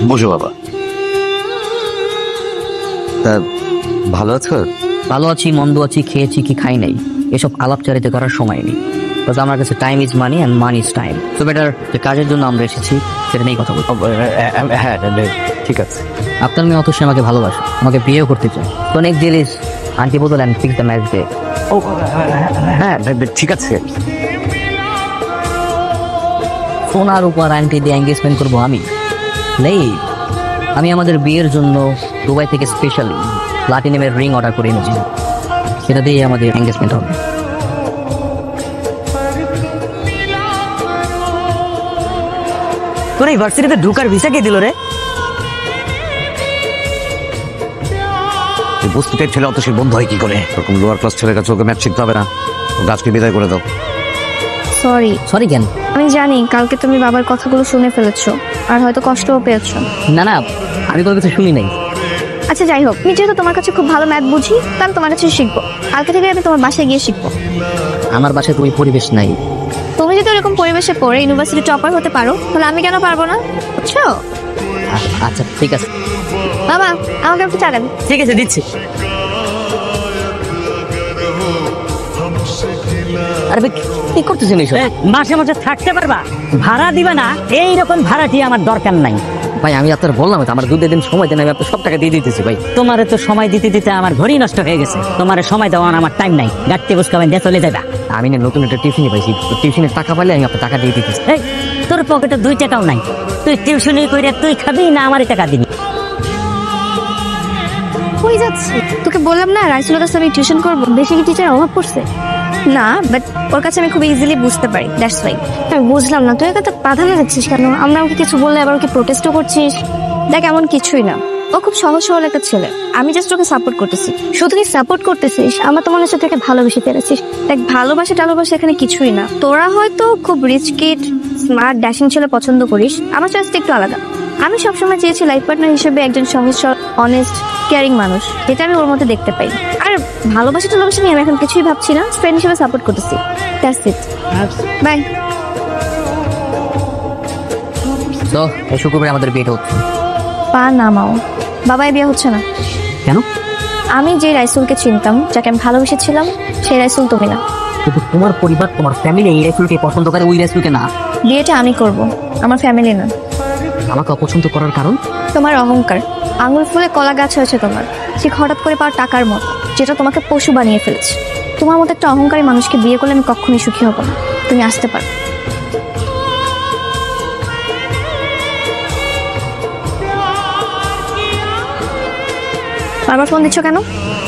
বসো বাবা। তা ভালো আছো? ভালো আছি, মন্দ আছি, খেয়েছি কি খাই নাই, এসব আলাপচারিতা করার সময় নেই। বিকজ আমার কাছে time is money and money is time. তো বেটার যে কাজের জন্য আমরা এসেছি সেটা নিয়েই কথা বলবো। হ্যাঁ ঠিক আছে। আপনার মেয়ে অথচ আমাকে ভালোবাসে, আমাকে বিয়েও করতে চায়। তো নেক্সট ডিল ইজ আন্টি বোতল and fix the match day. ও হ্যাঁ ঠিক আছে। সোনার উপর আন্টি দিয়ে এঙ্গেজমেন্ট করবো আমি? নেই, আমি আমাদের বিয়ের জন্য দুবাই থেকে স্পেশালি প্লাটিনামের রিং অর্ডার করে এনেছি, সেটা দিয়ে আমাদের এঙ্গেজমেন্ট হবে। তোর ইউনিভার্সিটিতে ঢুকার ভিসা কে দিল রে? বস্তু টাইপ ছেলে অত সে বন্ধ হয় কি করে? এরকম লোয়ার ক্লাস ছেলের কাছে ওকে ম্যাথ শিখতে হবে না, গাছকে বিদায় করে দাও। সরি। সরি কেন? আমি জানি কালকে তুমি বাবার কথাগুলো শুনে ফেলেছো আর হয়তো কষ্টও পেয়েছো। না না, আমি কোনো কিছু শুনি নাই। আচ্ছা যাই হোক, আমি যেহেতু তোমার কাছে খুব ভালো ম্যাথ বুঝি, তাহলে তোমার কাছে শিখবো। কালকে থেকে আমি তোমার বাসায় গিয়ে শিখবো। আমার বাসায় তুমি পরিবেশ নাই। তুমি যদি এরকম পরিবেশে পড়ে ইউনিভার্সিটি টপার হতে পারো, তাহলে আমি কেন পারবো না? বুঝছো? আচ্ছা ঠিক আছে। বাবা, আমাকে একটু চা দেন। ঠিক আছে, দিচ্ছি। আরে ভাই, কি করতেছেন এইসব? মাসে মাসে থাকতে পারবা, ভাড়া দিবা না, এইরকম ভাড়াটি আমার দরকার নাই। ভাই আমি আপনার বললাম তো, আমার 2 দিন সময় দেন, আমি আপনার সব টাকা দিয়ে দিতেছি ভাই। তোমার তো সময় দিতে দিতে আমার ঘড়ি নষ্ট হয়ে গেছে। তোমার সময় দেওয়ার আমার টাইম নাই। গাড়িতে বসকাবেন দিয়ে চলে যাবা। আমি না নতুন একটা টিউশনি পাইছি, টিউশনের টাকা পাইলে আমি আপনার টাকা দিয়ে দিতেছি। এই, তোর পকেটে 2 টাকাও নাই, তুই টিউশনি করে তুই খাবি না আমারই টাকা দিবি? কই যাচ্ছি? তোকে বললাম না রাইসুলের কাছে আমি টিউশন করবো। বেশি কি টিচার অভাব পড়ছে? না, বাট ওর কাছে আমি খুব ইজিলি বুঝতে পারি, দ্যাটস ওয়াই। আমি বুঝলাম না তুই এত প্রাধান্য দিচ্ছিস কেন? আমরা ওকে কিছু বললে আবার ওকে প্রোটেস্টও করছিস। দেখ, এমন কিছুই না, ও খুব সহজ সরল একটা ছেলে। আমি জাস্ট ওকে সাপোর্ট করতেছি। শুধু তুই সাপোর্ট করতেছিস, আমার তো মনে হচ্ছে তোকে ভালোবেসে ফেলেছিস। দেখ, ভালোবাসা টালোবাসা এখানে কিছুই না। তোরা হয়তো খুব রিচ কিড, স্মার্ট, ড্যাশিং ছেলে পছন্দ করিস, আমার চয়েসটা একটু আলাদা। আমি সবসময় চেয়েছি লাইফ পার্টনার হিসেবে একজন সহজ সরল, অনেস্ট, কেয়ারিং মানুষ, যেটা আমি ওর মধ্যে দেখতে পাই। আর ভালোবাসা টালোবাসা নিয়ে আমি এখন কিছুই ভাবছি না, ফ্রেন্ড হিসেবে সাপোর্ট করতেছি। That's it, bye. তো এই শুক্রবারে আমাদের বিয়েটা হচ্ছে। পা নামাও। বাবাই বিয়ে হচ্ছে না। কেন? আমি যে রাইসুলকে চিনতাম, যাকে আমি ভালোবেসেছিলাম, সেই রাইসুল তুমি না। কিন্তু তোমার পরিবার, তোমার ফ্যামিলি এই রাইসুলকে পছন্দ করে, ওই রাইসুলকে না। বিয়েটা আমি করব, আমার ফ্যামিলি না। আমাকে অপছন্দ করার কারণ? তোমার অহংকার। আঙুল ফুলে কলা গাছ হয়েছে তোমার, ঠিক হঠাৎ করে পাওয়া টাকার মতো, যেটা তোমাকে পশু বানিয়ে ফেলেছে। তোমার মতো একটা অহংকারী মানুষকে বিয়ে করলে আমি কখনোই সুখী হব না। তুমি আসতে পারো। বারবার ফোন দিচ্ছ কেন?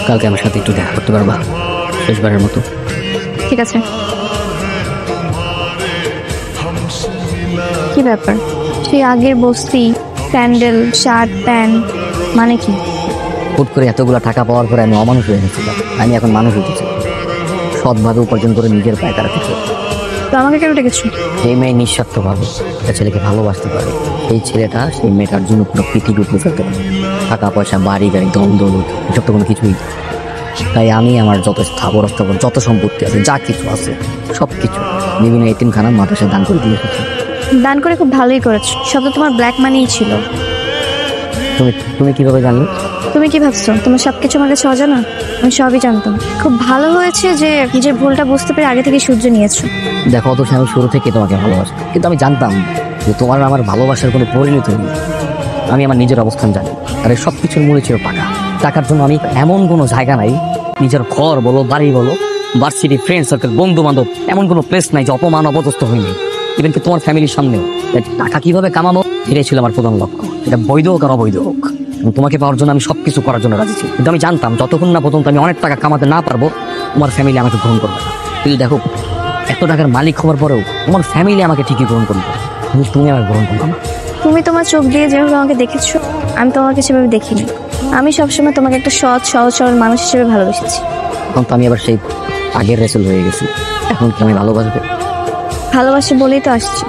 কালকে আমার সাথে একটু দেখা করতে পারবা, শেষবারের মতো? ঠিক আছে। কি ব্যাপার? সেই আগের বস্তি, স্যান্ডেল, শার্ট, প্যান্ট, মানে কি? হুট করে এতগুলো টাকা পাওয়ার পরে আমি অমানুষ হয়ে গেছিলাম। আমি এখন মানুষ হতেছি, সৎভাবে উপার্জন করে নিজের পায়ে দাঁড়াতে চাই। তো আমাকে কেন ডেকেছো? যে মেয়ে নিঃস্বার্থভাবে একটা ছেলেকে ভালোবাসতে পারে, সেই ছেলেটা সেই মেয়েটার জন্য পুরো পৃথিবী উপরে ফেলতে পারে। টাকা পয়সা, বাড়ি গাড়ি, দম দৌলত, এসব তো কোনো কিছুই। তাই আমি আমার যত স্থাবর অস্থাবর, যত সম্পত্তি আছে, যা কিছু আছে, সব কিছু বিভিন্ন এতিমখানা মাদ্রাসায় দান করে দিয়ে এসেছি। দান করে খুব ভালোই করেছো। সব তো তোমার ব্ল্যাক মানিই ছিল। তুমি তুমি কিভাবে জানলে? তুমি কি ভাবছো তোমার সবকিছু আমার কাছে অজানা? আমি সবই জানতাম। খুব ভালো হয়েছে যে নিজের ভুলটা বুঝতে পেরে আগে থেকে সূর্য নিয়েছো। দেখো, অথচ আমি শুরু থেকে তোমাকে ভালোবাসি, কিন্তু আমি জানতাম যে তোমার আমার ভালোবাসার কোনো পরিণতি নেই। আমি আমার নিজের অবস্থান জানি, আর এই সব কিছুর মূলে ছিল টাকা। টাকার জন্য আমি এমন কোনো জায়গা নাই, নিজের ঘর বলো, বাড়ি বলো, ভার্সিটি, ফ্রেন্ড সার্কেল, বন্ধু বান্ধব, এমন কোনো প্লেস নাই যে অপমান অপদস্থ হয়নি। ইভেন কি তোমার ফ্যামিলির সামনেও। টাকা কিভাবে কামাবো, এটাই ছিল আমার প্রধান লক্ষ্য। এটা বৈধ হোক আর অবৈধ হোক, তোমাকে পাওয়ার জন্য আমি সবকিছু করার জন্য রাজি ছিল। কিন্তু আমি জানতাম যতক্ষণ না পর্যন্ত আমি অনেক টাকা কামাতে না পারবো, তোমার ফ্যামিলি আমাকে গ্রহণ করবে না। কিন্তু দেখো, এত টাকার মালিক হওয়ার পরেও তোমার ফ্যামিলি আমাকে ঠিকই গ্রহণ করবে, কিন্তু তুমি আমাকে গ্রহণ করবে না। তুমি তোমার চোখ দিয়ে যেভাবে আমাকে দেখেছো, আমি তোমাকে সেভাবে দেখিনি। আমি সবসময় তোমাকে একটা সৎ, সহজ সরল মানুষ হিসেবে ভালোবেসেছি। এখন তো আমি আবার সেই আগের রেসেল হয়ে গেছি। এখন কি আমি ভালোবাসবে? ভালোবাসি বলেই তো আসছি।